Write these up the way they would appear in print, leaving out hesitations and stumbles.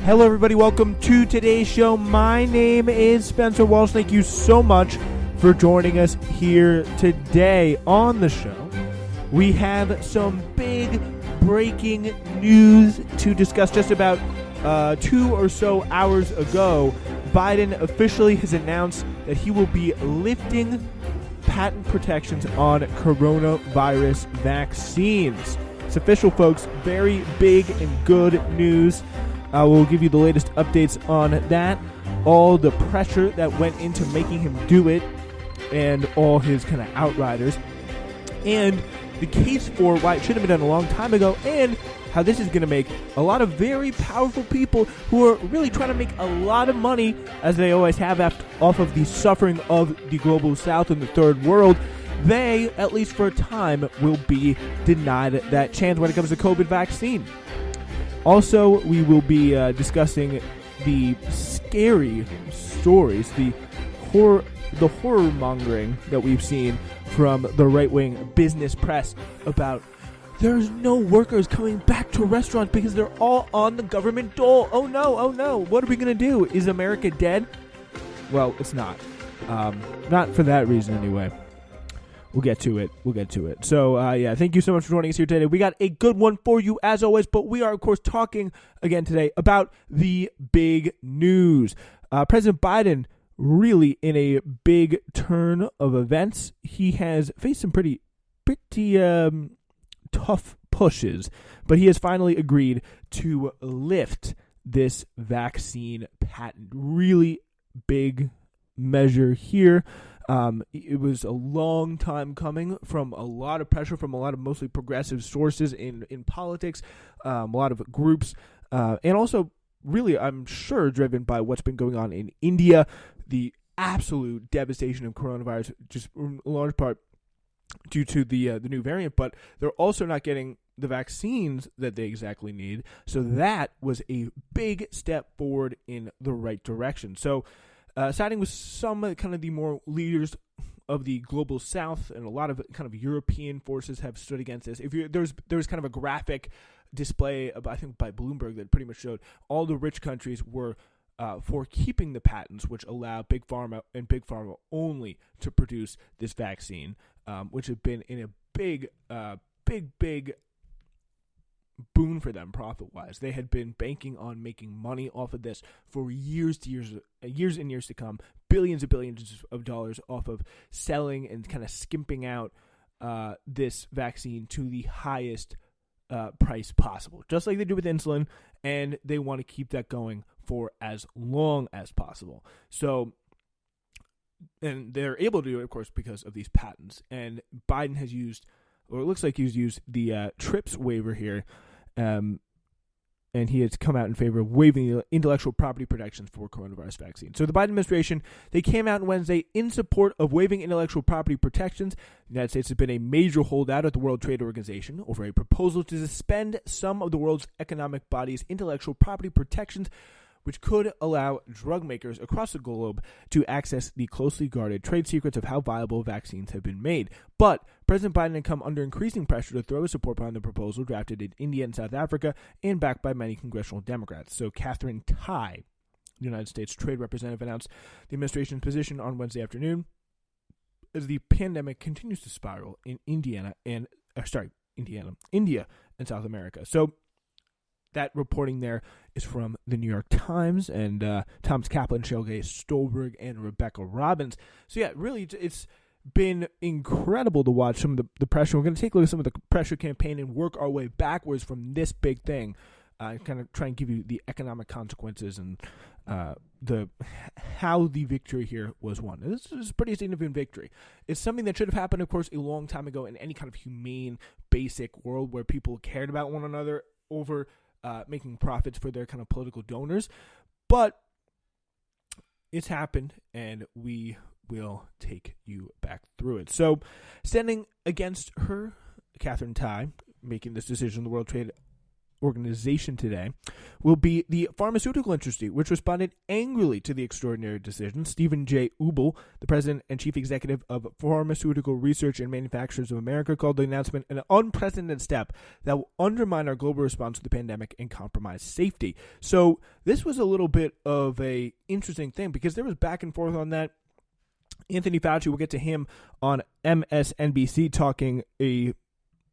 Hello, everybody. Welcome to today's show. My name is Spencer Walsh. Thank you so much for joining us here today on the show. We have some big breaking news to discuss. Just about 2 or so hours ago, Biden officially has announced that he will be lifting patent protections on coronavirus vaccines. It's official, folks. Very big and good news. We'll give you the latest updates on that, all the pressure that went into making him do it, and all his kind of outriders, and the case for why it should have been done a long time ago, and how this is going to make a lot of very powerful people who are really trying to make a lot of money, as they always have off of the suffering of the global south and the third world. They, at least for a time, will be denied that chance when it comes to COVID vaccine. Also, we will be discussing the scary stories, the horror mongering that we've seen from the right-wing business press about there's no workers coming back to restaurants because they're all on the government dole. Oh no, what are we going to do? Is America dead? Well, it's not. Not for that reason anyway. We'll get to it. So, thank you so much for joining us here today. We got a good one for you, as always, but we are, of course, talking again today about the big news. President Biden really in a big turn of events. He has faced some pretty tough pushes, but he has finally agreed to lift this vaccine patent. Really big measure here. It was a long time coming from a lot of pressure from a lot of mostly progressive sources in politics, a lot of groups, and also really, I'm sure, driven by what's been going on in India, the absolute devastation of coronavirus, just in large part due to the new variant, but they're also not getting the vaccines that they exactly need. So that was a big step forward in the right direction. So siding with some kind of the more leaders of the global south, and a lot of kind of European forces have stood against this. There's kind of a graphic display, I think by Bloomberg, that pretty much showed all the rich countries were for keeping the patents, which allow Big Pharma and Big Pharma only to produce this vaccine, which have been in a big boon for them profit-wise. They had been banking on making money off of this for years and years to come, billions and billions of dollars off of selling and kind of skimping out this vaccine to the highest price possible, just like they do with insulin, and they want to keep that going for as long as possible. So, and they're able to do it, of course, because of these patents. And Biden has used, or it looks like he's used the TRIPS waiver here, and he has come out in favor of waiving the intellectual property protections for coronavirus vaccine. So the Biden administration, they came out on Wednesday in support of waiving intellectual property protections. The United States has been a major holdout at the World Trade Organization over a proposal to suspend some of the world's economic bodies' intellectual property protections, which could allow drug makers across the globe to access the closely guarded trade secrets of how viable vaccines have been made. But President Biden had come under increasing pressure to throw his support behind the proposal drafted in India and South Africa and backed by many congressional Democrats. So Katherine Tai, the United States Trade Representative, announced the administration's position on Wednesday afternoon as the pandemic continues to spiral in India and South America. So that reporting there is from the New York Times, and Thomas Kaplan, Shelgay Stolberg, and Rebecca Robbins. So yeah, really, it's been incredible to watch some of the pressure. We're going to take a look at some of the pressure campaign and work our way backwards from this big thing, kind of try and give you the economic consequences and how the victory here was won. And this is a pretty significant victory. It's something that should have happened, of course, a long time ago in any kind of humane, basic world where people cared about one another over making profits for their kind of political donors. But it's happened, and we will take you back through it. So, standing against her, Katherine Tai, making this decision, the World Trade Organization today will be the pharmaceutical industry, which responded angrily to the extraordinary decision. Stephen J. Ubel, the president and chief executive of Pharmaceutical Research and Manufacturers of America, called the announcement an unprecedented step that will undermine our global response to the pandemic and compromise safety. So this was a little bit of a interesting thing because there was back and forth on that. Anthony Fauci, we'll get to him on MSNBC talking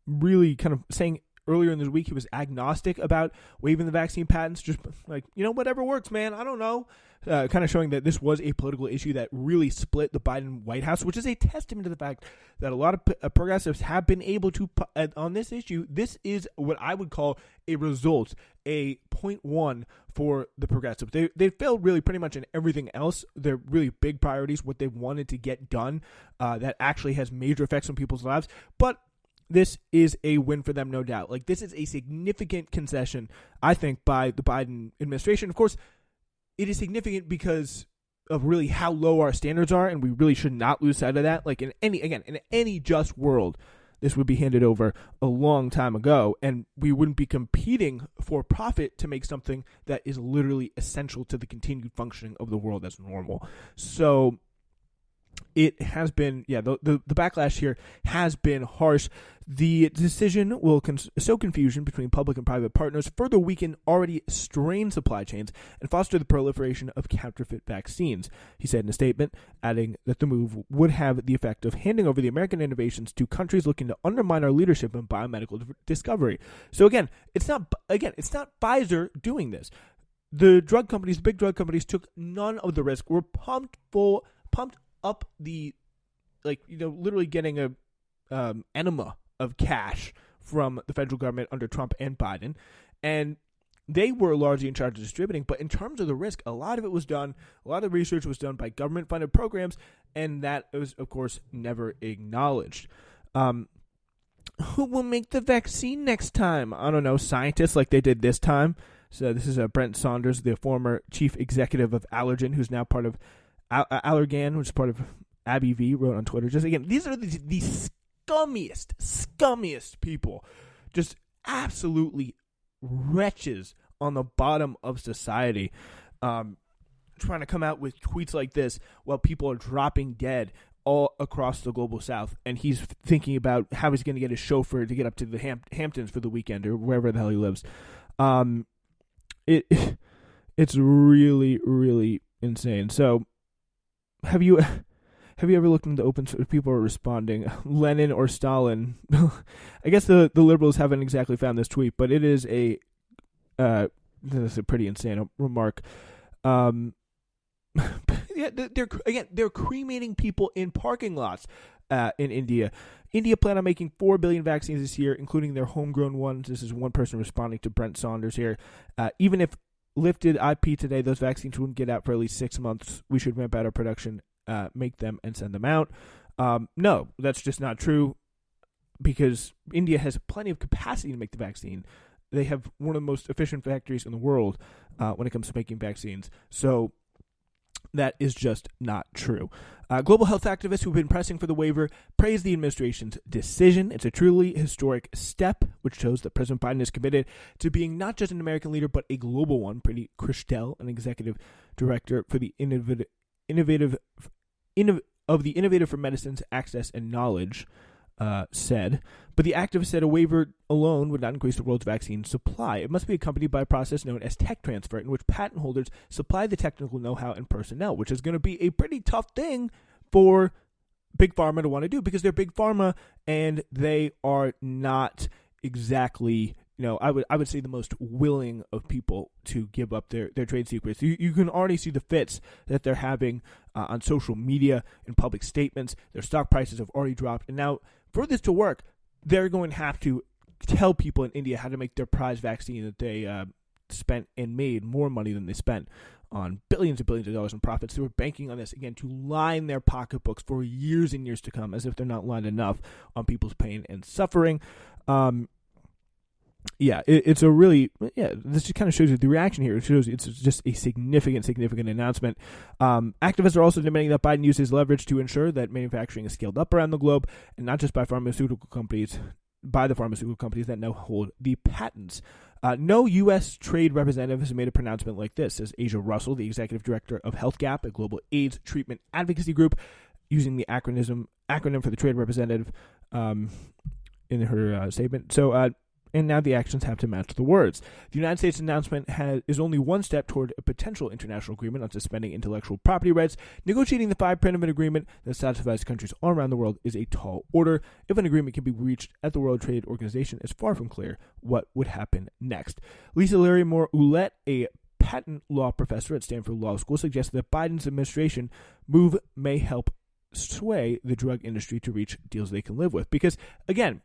really kind of saying earlier in this week he was agnostic about waiving the vaccine patents, just like, whatever works, man. I don't know. Kind of showing that this was a political issue that really split the Biden White House, which is a testament to the fact that a lot of progressives have been able to, on this issue, this is what I would call a result, a 0.1 for the progressives. They failed really pretty much in everything else. Their really big priorities, what they wanted to get done, that actually has major effects on people's lives. But this is a win for them, no doubt. Like, this is a significant concession, I think, by the Biden administration. Of course, it is significant because of really how low our standards are, and we really should not lose sight of that. Like, in any just world, this would be handed over a long time ago, and we wouldn't be competing for profit to make something that is literally essential to the continued functioning of the world as normal. So it has been, the backlash here has been harsh. The decision will sow confusion between public and private partners, further weaken already strained supply chains, and foster the proliferation of counterfeit vaccines, he said in a statement, adding that the move would have the effect of handing over the American innovations to countries looking to undermine our leadership in biomedical discovery. So again, it's not Pfizer doing this. The drug companies, the big drug companies, took none of the risk. Were pumped up the, literally getting a enema of cash from the federal government under Trump and Biden, and they were largely in charge of distributing. But in terms of the risk, a lot of the research was done by government-funded programs, and that was, of course, never acknowledged. Who will make the vaccine next time? I don't know, scientists like they did this time. So this is Brent Saunders, the former chief executive of Allergan, who's now part of Allergan, which is part of AbbVie, wrote on Twitter. Just again, these are the scummiest people, just absolutely wretches on the bottom of society, trying to come out with tweets like this while people are dropping dead all across the global south, and he's thinking about how he's going to get his chauffeur to get up to the Hamptons for the weekend or wherever the hell he lives. It's really, really insane. So have you ever looked into open source? People are responding, Lenin or Stalin? I guess the liberals haven't exactly found this tweet, but it is that's a pretty insane remark. They're cremating people in parking lots in India. India plan on making 4 billion vaccines this year, including their homegrown ones. This is one person responding to Brent Saunders here. Even if lifted IP today, those vaccines wouldn't get out for at least 6 months. We should ramp out our production, make them, and send them out. No, that's just not true, because India has plenty of capacity to make the vaccine. They have one of the most efficient factories in the world when it comes to making vaccines. So that is just not true. Global health activists who've been pressing for the waiver praise the administration's decision. It's a truly historic step, which shows that President Biden is committed to being not just an American leader, but a global one. Preeti Krishtel, an executive director for the Innovative for Medicines, Access, and Knowledge, said. But the activist said a waiver alone would not increase the world's vaccine supply. It must be accompanied by a process known as tech transfer, in which patent holders supply the technical know-how and personnel, which is going to be a pretty tough thing for Big Pharma to want to do, because they're Big Pharma and they are not exactly, I would say the most willing of people to give up their trade secrets. You can already see the fits that they're having on social media, in public statements. Their stock prices have already dropped. And now, for this to work, they're going to have to tell people in India how to make their prize vaccine that they spent and made more money than they spent on billions and billions of dollars in profits. They were banking on this, again, to line their pocketbooks for years and years to come, as if they're not lined enough on people's pain and suffering. It's a really, this just kind of shows you the reaction here. It shows it's just a significant announcement. Activists are also demanding that Biden use his leverage to ensure that manufacturing is scaled up around the globe, and not just by the pharmaceutical companies that now hold the patents No U.S. trade representative has made a pronouncement like this, says Asia Russell, the executive director of HealthGap, a global AIDS treatment advocacy group, using the acronym for the trade representative in her statement. And now the actions have to match the words. The United States announcement is only one step toward a potential international agreement on suspending intellectual property rights. Negotiating the fine-print of an agreement that satisfies countries all around the world is a tall order. If an agreement can be reached at the World Trade Organization, it's far from clear what would happen next. Lisa Larrimore-Ouellette, a patent law professor at Stanford Law School, suggests that Biden's administration move may help sway the drug industry to reach deals they can live with. Because, again,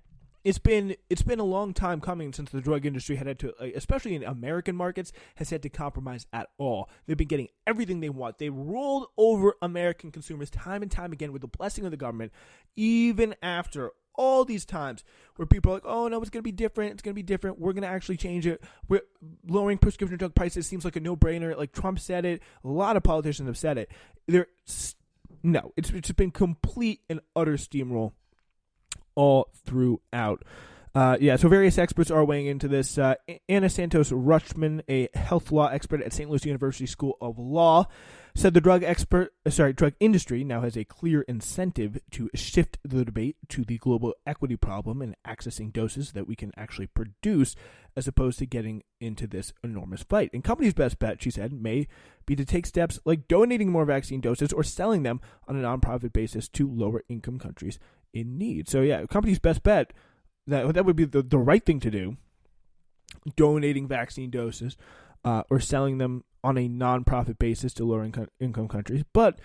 It's been a long time coming since the drug industry had to, especially in American markets, has had to compromise at all. They've been getting everything they want. They rolled over American consumers time and time again with the blessing of the government, even after all these times where people are like, oh, no, it's going to be different. It's going to be different. We're going to actually change it. We're lowering prescription drug prices. Seems like a no-brainer. Like Trump said it. A lot of politicians have said it. It's been complete and utter steamroll all throughout. So various experts are weighing into this. Anna Santos-Rutschman, a health law expert at St. Louis University School of Law, said the drug industry now has a clear incentive to shift the debate to the global equity problem and accessing doses that we can actually produce, as opposed to getting into this enormous fight. And companies' best bet, she said, may be to take steps like donating more vaccine doses or selling them on a nonprofit basis to lower-income countries in need. So, yeah, companies' best bet, that would be the right thing to do, donating vaccine doses or selling them on a nonprofit basis to lower-income countries. But,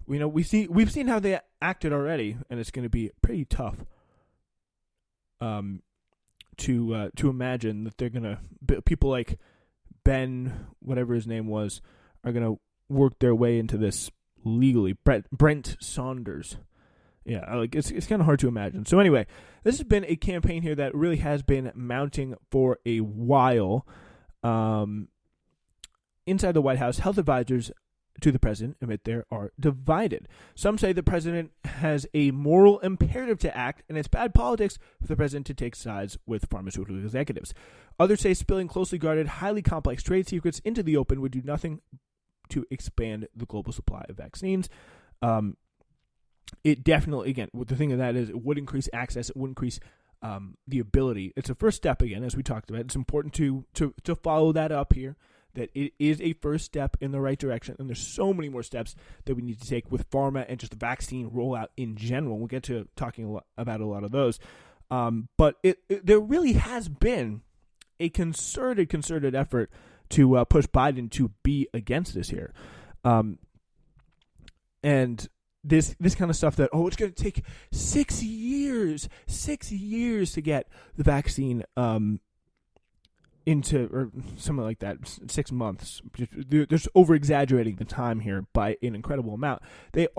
we've seen how they acted already, and it's going to be pretty tough to imagine that they're going to, people like Ben, whatever his name was, are going to work their way into this legally. Brent Saunders. Yeah, it's kind of hard to imagine. So anyway, this has been a campaign here that really has been mounting for a while. Inside the White House, health advisors to the president admit they are divided. Some say the president has a moral imperative to act, and it's bad politics for the president to take sides with pharmaceutical executives. Others say spilling closely guarded, highly complex trade secrets into the open would do nothing to expand the global supply of vaccines. It definitely, again, the thing of that is it would increase access. It would increase the ability. It's a first step, again, as we talked about. It's important to follow that up here, that it is a first step in the right direction. And there's so many more steps that we need to take with pharma and just the vaccine rollout in general. We'll get to talking about a lot of those. But there really has been a concerted effort to push Biden to be against this here. And this kind of stuff that, it's going to take 6 years to get the vaccine into, or something like that, 6 months. They're just over-exaggerating the time here by an incredible amount. The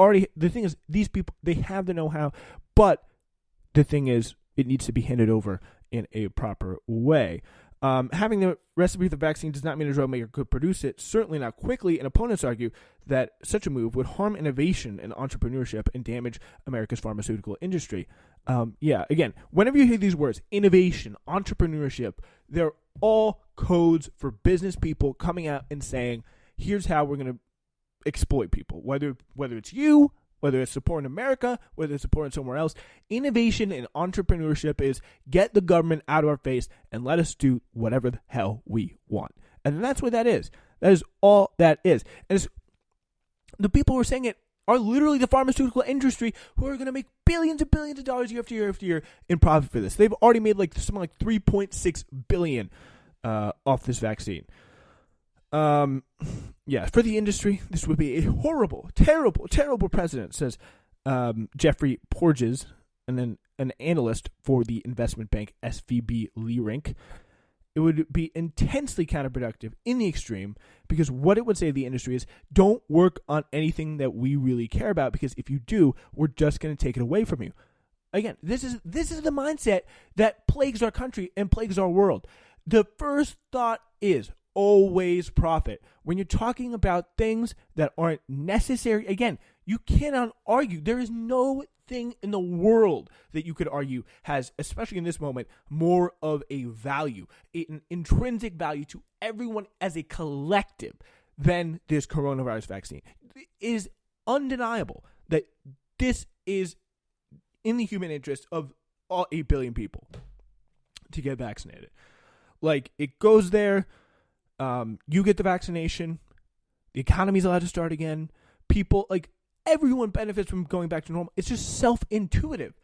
thing is, these people, they have the know-how, but the thing is, it needs to be handed over in a proper way. Having the recipe for the vaccine does not mean a drug maker could produce it, certainly not quickly, and opponents argue that such a move would harm innovation and entrepreneurship and damage America's pharmaceutical industry. Again, whenever you hear these words, innovation, entrepreneurship, they're all codes for business people coming out and saying, here's how we're going to exploit people, whether it's you, whether it's supporting America, whether it's supporting somewhere else. Innovation and entrepreneurship is get the government out of our face and let us do whatever the hell we want. And that's what that is. That is all that is. And the people who are saying it are literally the pharmaceutical industry, who are going to make billions and billions of dollars year after year after year in profit for this. They've already made something like $3.6 billion off this vaccine. For the industry, this would be a horrible, terrible, terrible precedent, says Jeffrey Porges, and then an analyst for the investment bank SVB Leerink. It would be intensely counterproductive in the extreme, because what it would say to the industry is, don't work on anything that we really care about, because if you do, we're just going to take it away from you. Again, this is the mindset that plagues our country and plagues our world. The first thought is always profit. When you're talking about things that aren't necessary, again, you cannot argue. There is no thing in the world that you could argue has, especially in this moment, more of a value, an intrinsic value to everyone as a collective than this coronavirus vaccine. It is undeniable that this is in the human interest of all 8 billion people to get vaccinated. Like, it goes there, you get the vaccination, the economy's allowed to start again, people, like, everyone benefits from going back to normal. It's just self-intuitive.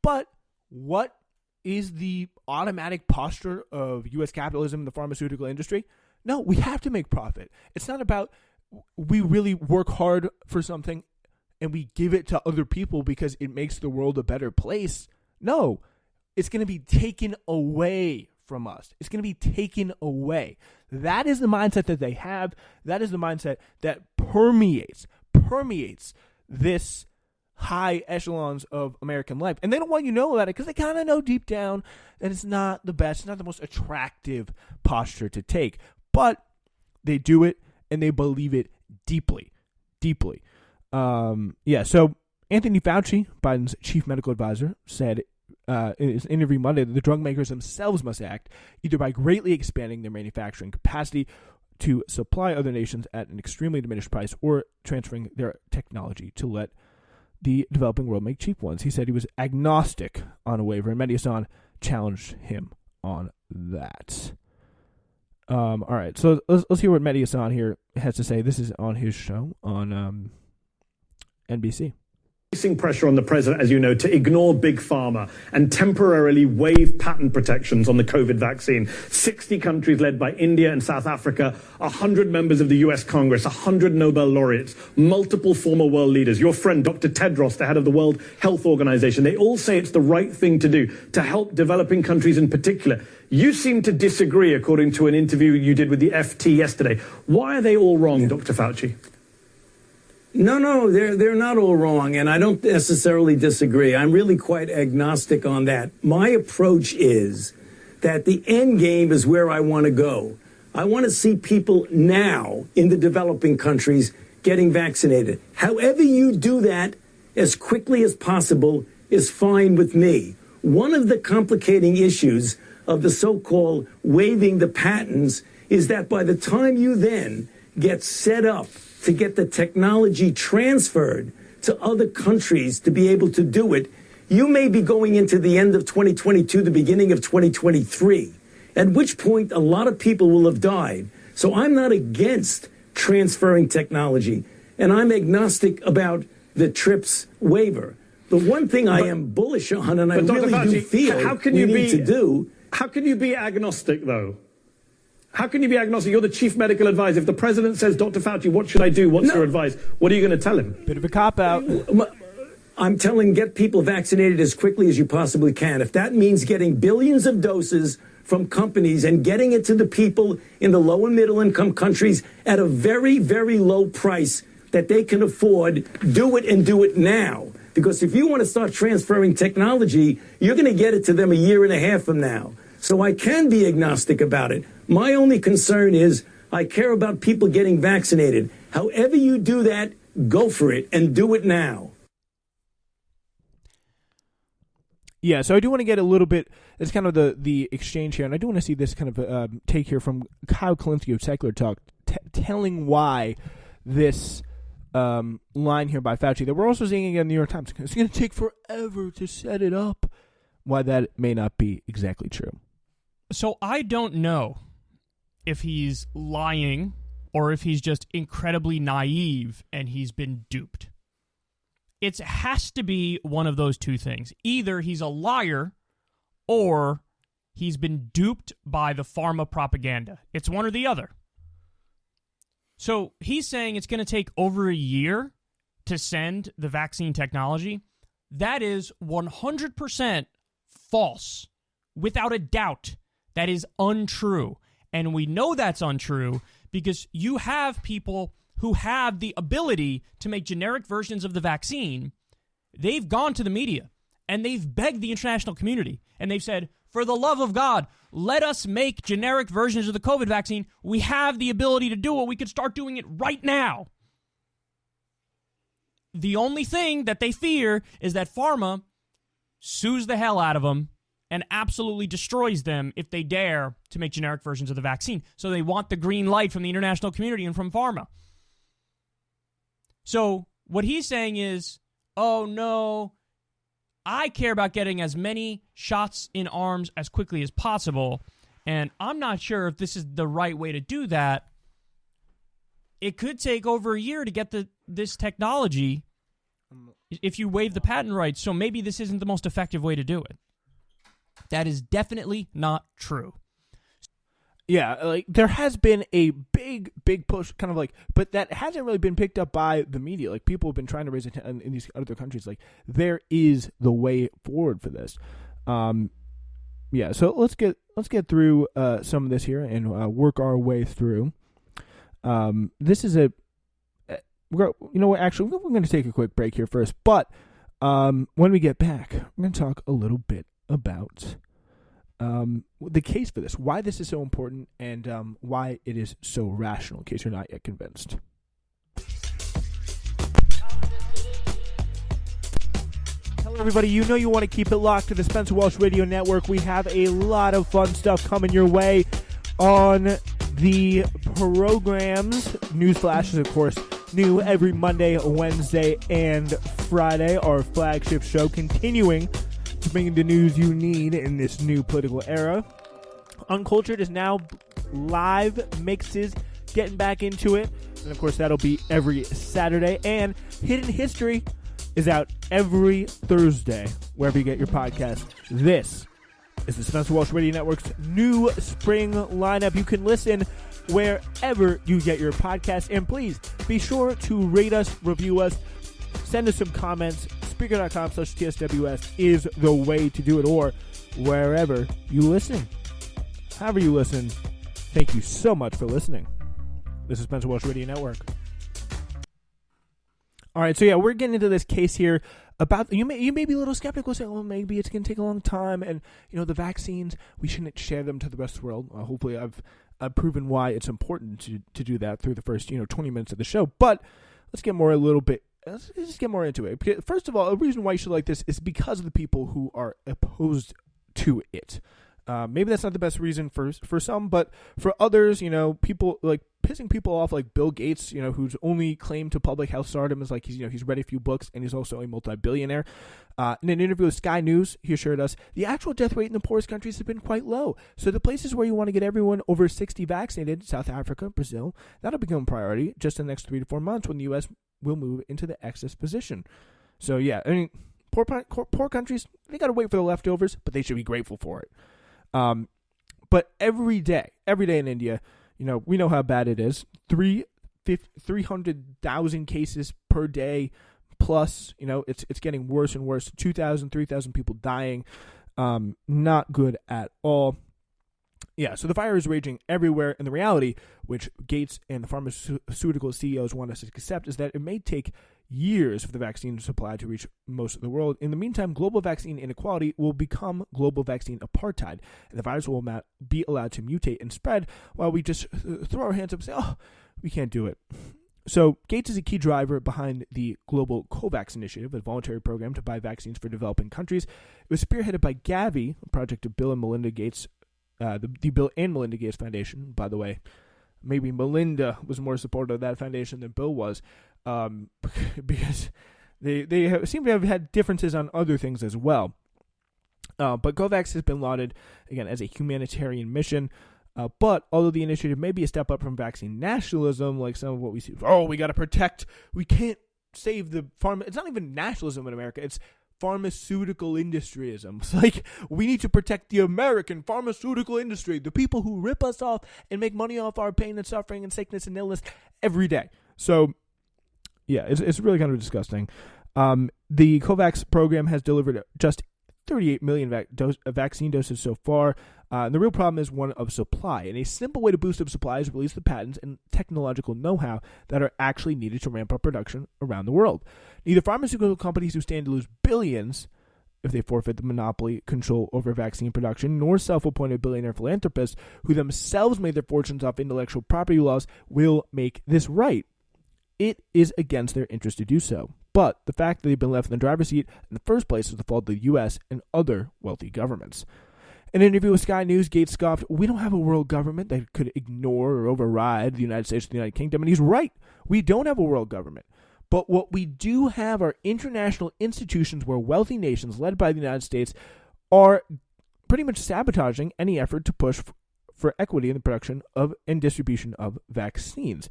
But what is the automatic posture of U.S. capitalism in the pharmaceutical industry? No, we have to make profit. It's not about we really work hard for something and we give it to other people because it makes the world a better place. No, it's going to be taken away from us. It's going to be taken away. That is the mindset that they have. That is the mindset that permeates this high echelons of American life. And they don't want you to know about it because they kind of know deep down that it's not the best, it's not the most attractive posture to take. But they do it and they believe it deeply. So Anthony Fauci, Biden's chief medical advisor, said in his interview Monday that the drug makers themselves must act either by greatly expanding their manufacturing capacity to supply other nations at an extremely diminished price or transferring their technology to let the developing world make cheap ones. He said he was agnostic on a waiver, and Mehdi Hasan challenged him on that. All right, so let's hear what Mehdi Hasan here has to say. This is on his show on NBC. Increasing pressure on the president, as you know, to ignore big pharma and temporarily waive patent protections on the COVID vaccine. 60 countries led by India and South Africa, 100 members of the US Congress, 100 Nobel laureates, multiple former world leaders. Your friend, Dr. Tedros, the head of the World Health Organization, they all say it's the right thing to do to help developing countries in particular. You seem to disagree, according to an interview you did with the FT yesterday. Why are they all wrong, Dr. Fauci? No, they're not all wrong, and I don't necessarily disagree. I'm really quite agnostic on that. My approach is that the end game is where I want to go. I want to see people now in the developing countries getting vaccinated. However you do that as quickly as possible is fine with me. One of the complicating issues of the so-called waiving the patents is that by the time you then get set up to get the technology transferred to other countries to be able to do it, you may be going into the end of 2022, the beginning of 2023, at which point a lot of people will have died. So I'm not against transferring technology, and I'm agnostic about the TRIPS waiver. The one thing I am bullish on, and I really do feel we need to do... How can you be agnostic, though? How can you be agnostic? You're the chief medical advisor. If the president says, Dr. Fauci, what should I do? What's your advice? What are you going to tell him? Bit of a cop-out. I'm telling get people vaccinated as quickly as you possibly can. If that means getting billions of doses from companies and getting it to the people in the low and middle income countries at a very, very low price that they can afford, do it and do it now. Because if you want to start transferring technology, you're going to get it to them a year and a half from now. So I can be agnostic about it. My only concern is I care about people getting vaccinated. However you do that, go for it and do it now. Yeah, so I do want to get a little bit, it's kind of the exchange here, and I do want to see this kind of take here from Kyle Kulinski of Secular Talk, telling why this line here by Fauci, that we're also seeing again in the New York Times, it's going to take forever to set it up, why that may not be exactly true. So I don't know if he's lying or if he's just incredibly naive and he's been duped. It has to be one of those two things. Either he's a liar or he's been duped by the pharma propaganda. It's one or the other. So he's saying it's going to take over a year to send the vaccine technology. That is 100% false, without a doubt. That is untrue. And we know that's untrue because you have people who have the ability to make generic versions of the vaccine. They've gone to the media and they've begged the international community and they've said, for the love of God, let us make generic versions of the COVID vaccine. We have the ability to do it. We could start doing it right now. the only thing that they fear is that pharma sues the hell out of them and absolutely destroys them if they dare to make generic versions of the vaccine. So they want the green light from the international community and from pharma. So what he's saying is, oh no, I care about getting as many shots in arms as quickly as possible, and I'm not sure if this is the right way to do that. It could take over a year to get this technology if you waive the patent rights, so maybe this isn't the most effective way to do it. That is definitely not true. Yeah, like there has been a big push, kind of like, but that hasn't really been picked up by the media. Like people have been trying to raise it in these other countries. Like there is the way forward for this. Yeah. So let's get through some of this here and work our way through. This is you know what? Actually, we're going to take a quick break here first. But when we get back, we're going to talk a little bit about the case for this, why this is so important, and why it is so rational, in case you're not yet convinced. Hello, everybody. You know you want to keep it locked to the Spencer Walsh Radio Network. We have a lot of fun stuff coming your way on the programs. News flashes, of course, new every Monday, Wednesday, and Friday. Our flagship show continuing to bring you the news you need in this new political era. Uncultured is now live mixes, getting back into it. And, of course, that'll be every Saturday. And Hidden History is out every Thursday, wherever you get your podcast. This is the Spencer Walsh Radio Network's new spring lineup. You can listen wherever you get your podcast. And please be sure to rate us, review us, send us some comments. Spreaker.com/TSWS is the way to do it, or wherever you listen. However you listen, thank you so much for listening. This is Spencer Walsh Radio Network. All right, so yeah, we're getting into this case here about, you may be a little skeptical, saying, well, maybe it's going to take a long time, and, you know, the vaccines, we shouldn't share them to the rest of the world. Hopefully I've proven why it's important to do that through the first, 20 minutes of the show, but let's get let's just get more into it. Because first of all, a reason why you should like this is because of the people who are opposed to it. Maybe that's not the best reason for some, but for others, people like pissing people off, like Bill Gates, whose only claim to public health stardom is like he's read a few books and he's also a multi-billionaire. In an interview with Sky News, he assured us the actual death rate in the poorest countries has been quite low. So the places where you want to get everyone over 60 vaccinated, South Africa, Brazil, that'll become a priority just in the next 3 to 4 months when the U.S. will move into the excess position. So yeah, I mean, poor countries, they got to wait for the leftovers, but they should be grateful for it. But every day in India, we know how bad it is. 300,000 cases per day plus, it's getting worse and worse. 2,000, 3,000 people dying. Not good at all. Yeah, so the fire is raging everywhere, and the reality, which Gates and the pharmaceutical CEOs want us to accept, is that it may take years for the vaccine supply to reach most of the world. In the meantime, global vaccine inequality will become global vaccine apartheid, and the virus will not be allowed to mutate and spread while we just throw our hands up and say, oh, we can't do it. So Gates is a key driver behind the global COVAX initiative, a voluntary program to buy vaccines for developing countries. It was spearheaded by Gavi, a project of Bill and Melinda Gates, the Bill and Melinda Gates Foundation, by the way. Maybe Melinda was more supportive of that foundation than Bill was, because they seem to have had differences on other things as well. But COVAX has been lauded, again, as a humanitarian mission. But although the initiative may be a step up from vaccine nationalism, like some of what we see, we got to protect, we can't save the pharma. It's not even nationalism in America. It's pharmaceutical industryism. It's like, we need to protect the American pharmaceutical industry, the people who rip us off and make money off our pain and suffering and sickness and illness every day. So, yeah, it's really kind of disgusting. The COVAX program has delivered just 38 million vaccine doses so far. And the real problem is one of supply. And a simple way to boost up supply is release the patents and technological know-how that are actually needed to ramp up production around the world. Neither pharmaceutical companies who stand to lose billions if they forfeit the monopoly control over vaccine production, nor self-appointed billionaire philanthropists who themselves made their fortunes off intellectual property laws will make this right. It is against their interest to do so. but the fact that they've been left in the driver's seat in the first place is the fault of the U.S. and other wealthy governments. In an interview with Sky News, Gates scoffed, "We don't have a world government that could ignore or override the United States or the United Kingdom." And he's right. We don't have a world government. But what we do have are international institutions where wealthy nations led by the United States are pretty much sabotaging any effort to push for equity in the production of and distribution of vaccines.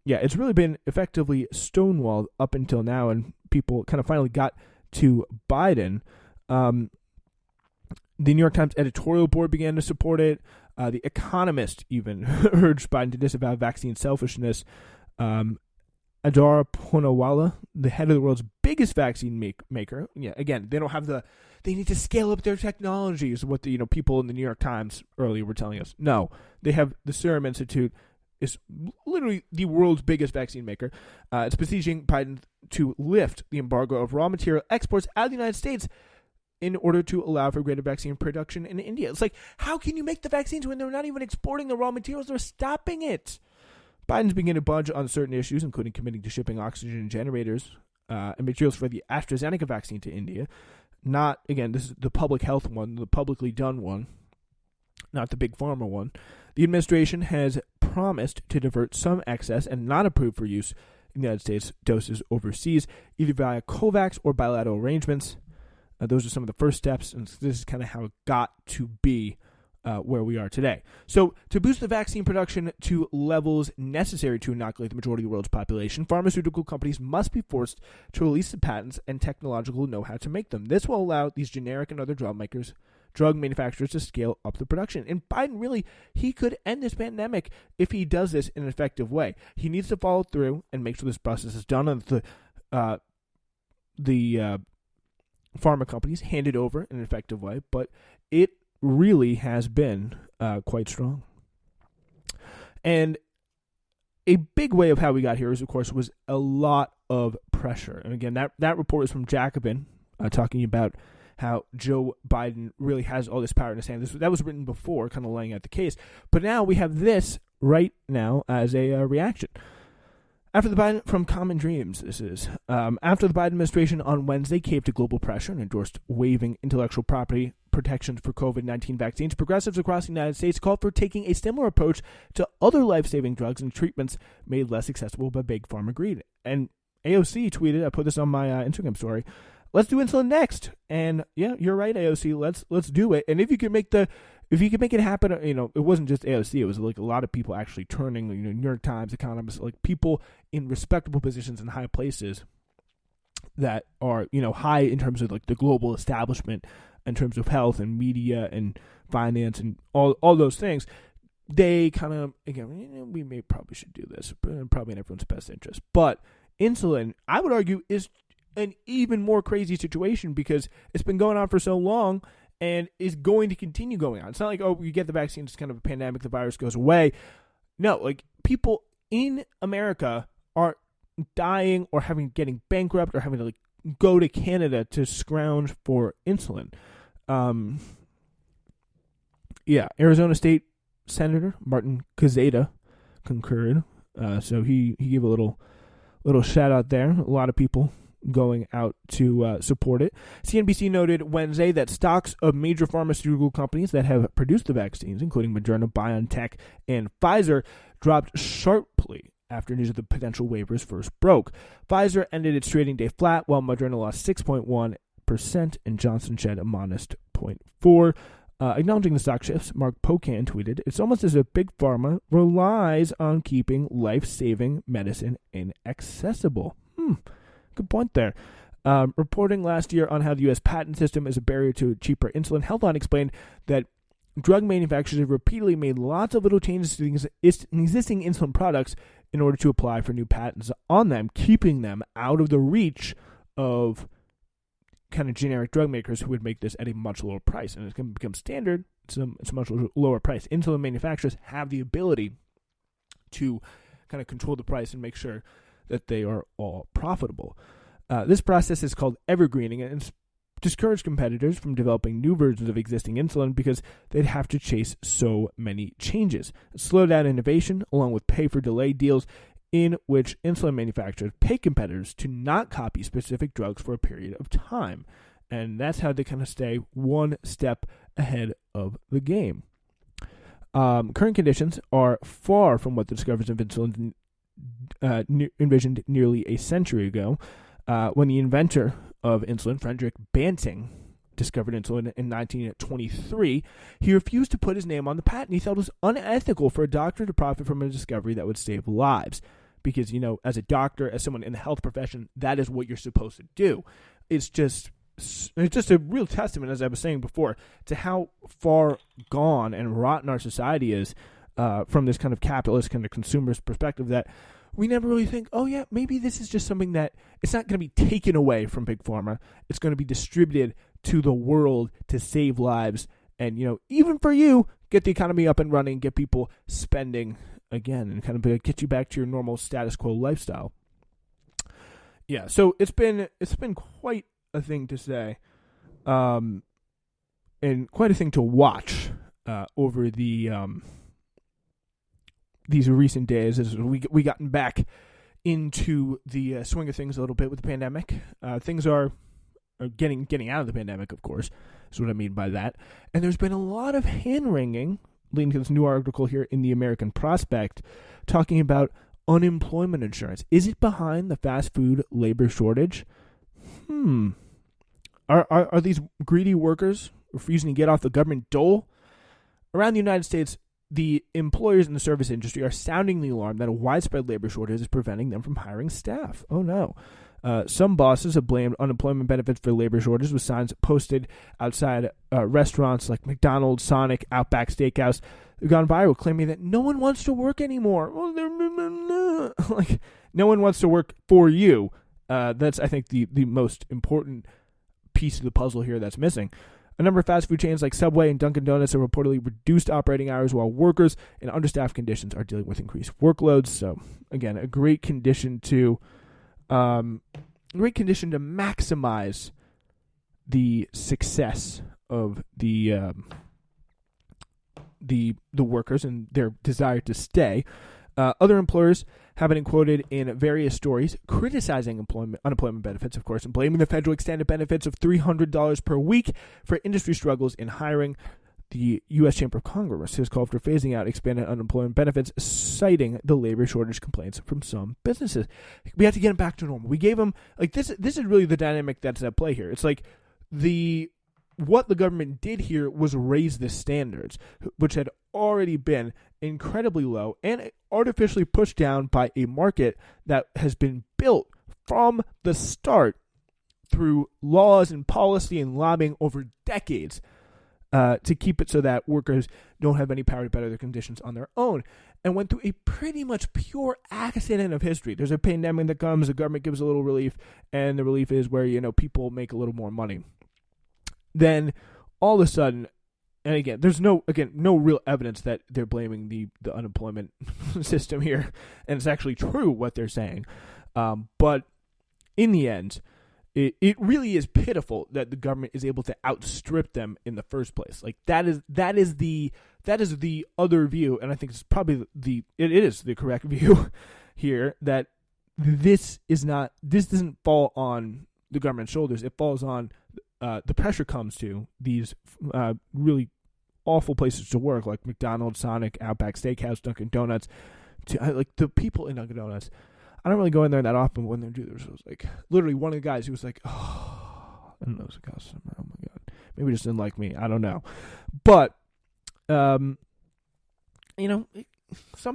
It's really been effectively stonewalled up until now, and people kind of finally got to Biden. The New York Times editorial board began to support it. The Economist even urged Biden to disavow vaccine selfishness. Adar Poonawalla, the head of the world's biggest vaccine maker, again, they need to scale up their technology, is what the people in the New York Times earlier were telling us. No, they have the Serum Institute is literally the world's biggest vaccine maker. It's besieging Biden to lift the embargo of raw material exports out of the United States in order to allow for greater vaccine production in India. It's like, how can you make the vaccines when they're not even exporting the raw materials? They're stopping it. Biden's beginning to budge on certain issues, including committing to shipping oxygen generators and materials for the AstraZeneca vaccine to India. Not, again, this is the public health one, the publicly done one, not the big pharma one. The administration has promised to divert some excess and not approve for use in the United States doses overseas, either via COVAX or bilateral arrangements. Those are some of the first steps, and this is kind of how it got to be where we are today. So, to boost the vaccine production to levels necessary to inoculate the majority of the world's population, pharmaceutical companies must be forced to release the patents and technological know-how to make them. This will allow these generic and other drug manufacturers to scale up the production. And Biden he could end this pandemic if he does this in an effective way. He needs to follow through and make sure this process is done on the pharma companies hand it over in an effective way, but it really has been quite strong. And a big way of how we got here is, of course, was a lot of pressure. And again, that report is from Jacobin, talking about how Joe Biden really has all this power in his hand. That was written before, kind of laying out the case. But now we have this right now as a reaction. After the Biden administration on Wednesday caved to global pressure and endorsed waiving intellectual property protections for COVID-19 vaccines, progressives across the United States called for taking a similar approach to other life-saving drugs and treatments made less accessible by big pharma greed. And AOC tweeted, I put this on my Instagram story, "Let's do insulin next." And yeah, you're right, AOC. Let's do it. And if you can make it happen, it wasn't just AOC. It was like a lot of people actually turning, New York Times, economists, like people in respectable positions in high places that are, high in terms of like the global establishment in terms of health and media and finance and all those things. They kind of, again, we probably should do this, probably in everyone's best interest. But insulin, I would argue, is an even more crazy situation because it's been going on for so long and is going to continue going on. It's not like, oh, you get the vaccine, it's kind of a pandemic, the virus goes away. No, like people in America are dying or getting bankrupt or having to go to Canada to scrounge for insulin. Arizona State Senator Martin Quezada concurred. So he gave a little shout out there. A lot of people going out to support it. CNBC noted Wednesday that stocks of major pharmaceutical companies that have produced the vaccines, including Moderna, BioNTech, and Pfizer, dropped sharply after news of the potential waivers first broke. Pfizer ended its trading day flat, while Moderna lost 6.1% and Johnson shed a modest 0.4%. Acknowledging the stock shifts, Mark Pocan tweeted, "It's almost as if Big Pharma relies on keeping life-saving medicine inaccessible." Good point there. Reporting last year on how the U.S. patent system is a barrier to cheaper insulin, Healthline explained that drug manufacturers have repeatedly made lots of little changes to existing insulin products in order to apply for new patents on them, keeping them out of the reach of kind of generic drug makers who would make this at a much lower price. And it's going to become standard. It's a much lower price. Insulin manufacturers have the ability to kind of control the price and make sure that they are all profitable. This process is called evergreening, and it's discouraged competitors from developing new versions of existing insulin because they'd have to chase so many changes. Slow down innovation, along with pay-for-delay deals, in which insulin manufacturers pay competitors to not copy specific drugs for a period of time. And that's how they kind of stay one step ahead of the game. Current conditions are far from what the discoveries of insulin envisioned nearly a century ago, when the inventor of insulin, Frederick Banting, discovered insulin in 1923. He refused to put his name on the patent. He felt it was unethical for a doctor to profit from a discovery that would save lives. Because, as a doctor, as someone in the health profession, that is what you're supposed to do. It's just a real testament, as I was saying before, to how far gone and rotten our society is from this kind of capitalist, kind of consumerist perspective, that we never really think, oh yeah, maybe this is just something that it's not going to be taken away from Big Pharma. It's going to be distributed to the world to save lives. And, even for you, get the economy up and running, get people spending again, and kind of get you back to your normal status quo lifestyle. Yeah, so it's been quite a thing to say, and quite a thing to watch over the these recent days as we gotten back into the swing of things a little bit with the pandemic. Things are getting out of the pandemic, of course, is what I mean by that. And there's been a lot of hand-wringing, leading to this new article here in the American Prospect, talking about unemployment insurance. Is it behind the fast food labor shortage? Are these greedy workers refusing to get off the government dole? Around the United States, the employers in the service industry are sounding the alarm that a widespread labor shortage is preventing them from hiring staff. Oh no. Some bosses have blamed unemployment benefits for labor shortages, with signs posted outside restaurants like McDonald's, Sonic, Outback Steakhouse. They've gone viral, claiming that no one wants to work anymore. Like, no one wants to work for you. That's, I think, the most important piece of the puzzle here that's missing. A number of fast food chains like Subway and Dunkin' Donuts have reportedly reduced operating hours, while workers in understaffed conditions are dealing with increased workloads. So, again, a great condition to maximize the success of the workers and their desire to stay. Other employers have been quoted in various stories criticizing unemployment benefits, of course, and blaming the federal extended benefits of $300 per week for industry struggles in hiring. The U.S. Chamber of Commerce has called for phasing out expanded unemployment benefits, citing the labor shortage complaints from some businesses. We have to get them back to normal. We gave them, like, this is really the dynamic that's at play here. It's like what the government did here was raise the standards, which had already been incredibly low and artificially pushed down by a market that has been built from the start through laws and policy and lobbying over decades to keep it so that workers don't have any power to better their conditions on their own, and went through a pretty much pure accident of history. There's a pandemic that comes, the government gives a little relief, and the relief is where, people make a little more money. Then all of a sudden, and again, there's no real evidence that they're blaming the unemployment system here, and it's actually true what they're saying. But in the end, it really is pitiful that the government is able to outstrip them in the first place. Like, that is the other view, and I think it's probably it is the correct view here, that this doesn't fall on the government's shoulders. It falls on the pressure comes to these really awful places to work, like McDonald's, Sonic, Outback Steakhouse, Dunkin' Donuts. Like, the people in Dunkin' Donuts, I don't really go in there that often, but when they do, there was like literally one of the guys who was like, oh, I don't know, it was a customer. Oh my god, maybe he just didn't like me. I don't know, but some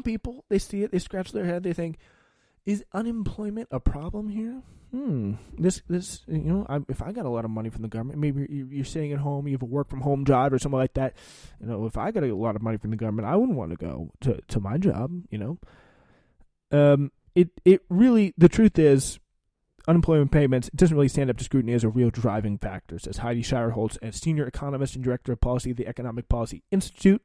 people, they see it, they scratch their head, they think, is unemployment a problem here? If I got a lot of money from the government, maybe you're sitting at home, you have a work from home job or something like that. If I got a lot of money from the government, I wouldn't want to go to my job. It really, the truth is, unemployment payments, it doesn't really stand up to scrutiny as a real driving factor, says Heidi Shirerholtz, a senior economist and director of policy at the Economic Policy Institute.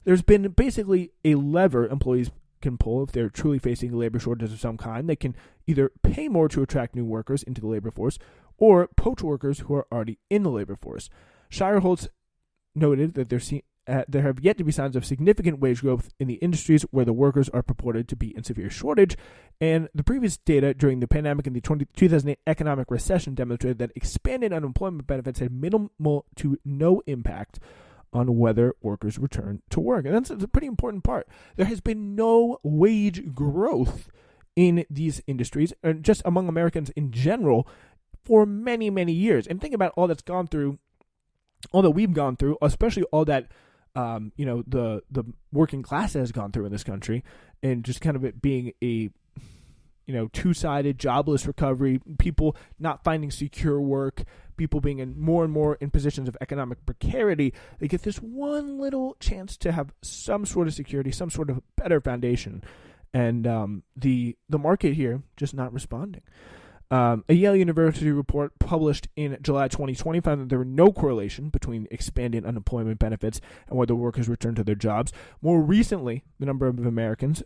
There's been basically a lever employees can pull if they're truly facing a labor shortage of some kind. They can either pay more to attract new workers into the labor force or poach workers who are already in the labor force. Shirerholtz noted that there have yet to be signs of significant wage growth in the industries where the workers are purported to be in severe shortage. And the previous data during the pandemic and the 2008 economic recession demonstrated that expanded unemployment benefits had minimal to no impact on whether workers return to work. And that's a pretty important part. There has been no wage growth in these industries, and just among Americans in general, for many, many years. And think about all that's gone through, all that we've gone through, especially all that the working class has gone through in this country, and just kind of it being a two-sided jobless recovery, people not finding secure work, people being in more and more in positions of economic precarity. They get this one little chance to have some sort of security, some sort of better foundation, and the market here just not responding. A Yale University report published in July 2020 found that there was no correlation between expanding unemployment benefits and whether workers return to their jobs. More recently, the number of Americans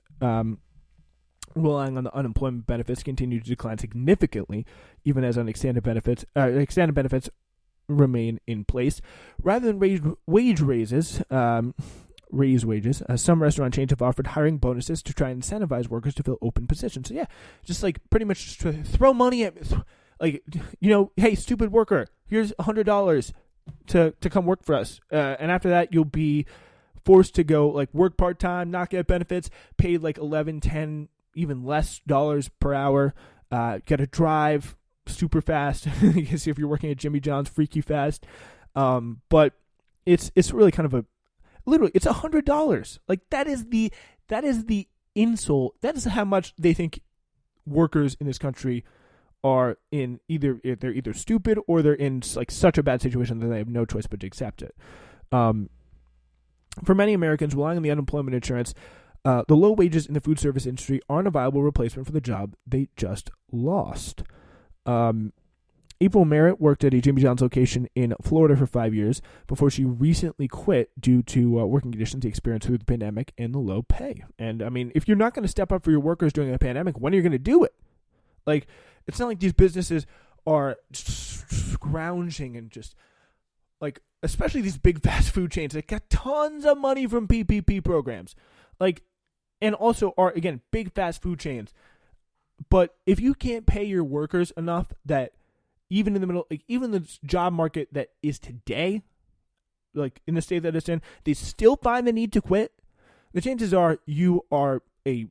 relying on the unemployment benefits continued to decline significantly, even as extended benefits remain in place. Rather than raise wages, some restaurant chains have offered hiring bonuses to try and incentivize workers to fill open positions. So yeah, just like pretty much just to throw money at, like, hey, stupid worker, here's $100 to come work for us, and after that you'll be forced to go like work part-time, not get benefits, paid like 11, 10, even less dollars per hour, got to drive super fast. You can see if you're working at Jimmy John's, freaky fast. But it's really kind of literally it's $100. Like that is the insult. That is how much they think workers in this country are in. They're either stupid or they're in like such a bad situation that they have no choice but to accept it. For many Americans relying on the unemployment insurance, the low wages in the food service industry aren't a viable replacement for the job they just lost. April Merritt worked at a Jimmy John's location in Florida for 5 years before she recently quit due to working conditions she experienced through the pandemic and the low pay. And, I mean, if you're not going to step up for your workers during the pandemic, when are you going to do it? Like, it's not like these businesses are scrounging and just, like, especially these big fast food chains that get tons of money from PPP programs. Like, and also are, again, big fast food chains. But if you can't pay your workers enough that even in the middle, like even the job market that is today, like in the state that it's in, they still find the need to quit, the chances are you are a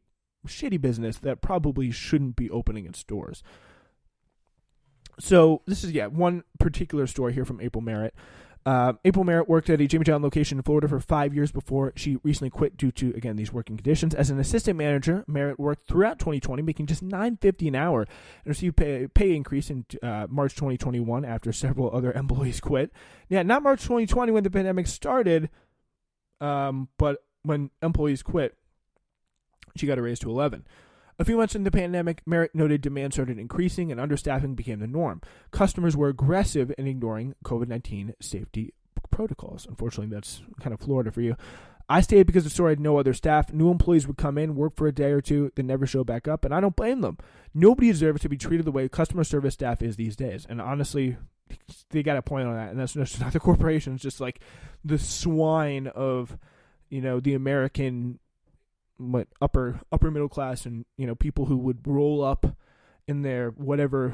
shitty business that probably shouldn't be opening its doors. So this is, one particular story here from April Merritt. April Merritt worked at a Jimmy John location in Florida for 5 years before she recently quit due to, again, these working conditions. As an assistant manager, Merritt worked throughout 2020, making just $9.50 an hour, and received a pay increase in March 2021 after several other employees quit. Yeah, not March 2020 when the pandemic started, but when employees quit, she got a raise to 11. A few months into the pandemic, Merritt noted demand started increasing and understaffing became the norm. Customers were aggressive in ignoring COVID-19 safety protocols. Unfortunately, that's kind of Florida for you. I stayed because the store had no other staff. New employees would come in, work for a day or two, then never show back up, and I don't blame them. Nobody deserves to be treated the way customer service staff is these days. And honestly, they got a point on that, and that's just not the corporation. It's just like the swine of, the American upper middle class, and people who would roll up in their whatever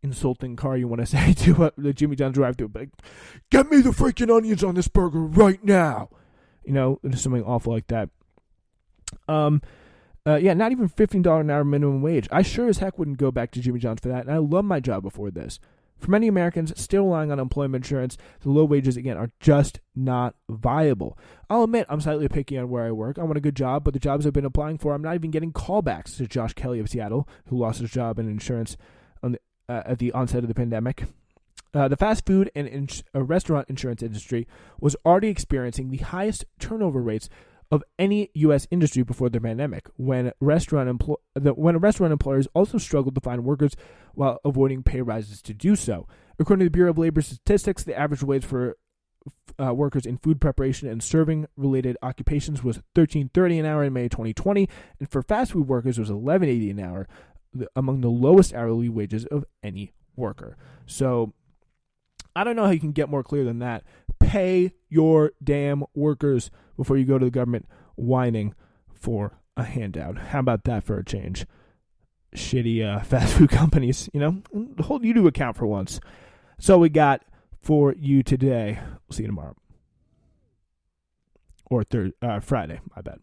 insulting car you want to say to the Jimmy John's drive-thru, but get me the freaking onions on this burger right now, just something awful like that. Not even $15 an hour minimum wage. I sure as heck wouldn't go back to Jimmy John's for that, and I love my job before this. For many Americans still relying on unemployment insurance, the low wages, again, are just not viable. I'll admit I'm slightly picky on where I work. I want a good job, but the jobs I've been applying for, I'm not even getting callbacks, says Josh Kelly of Seattle, who lost his job in insurance at the onset of the pandemic. The fast food and restaurant insurance industry was already experiencing the highest turnover rates of any U.S. industry before the pandemic, when restaurant employers also struggled to find workers while avoiding pay rises to do so. According to the Bureau of Labor Statistics, the average wage for workers in food preparation and serving-related occupations was $13.30 an hour in May 2020, and for fast food workers, it was $11.80 an hour, among the lowest hourly wages of any worker. So I don't know how you can get more clear than that. Pay your damn workers before you go to the government whining for a handout. How about that for a change? Shitty fast food companies, hold you to account for once. So we got for you today. We'll see you tomorrow. Or Friday, my bad.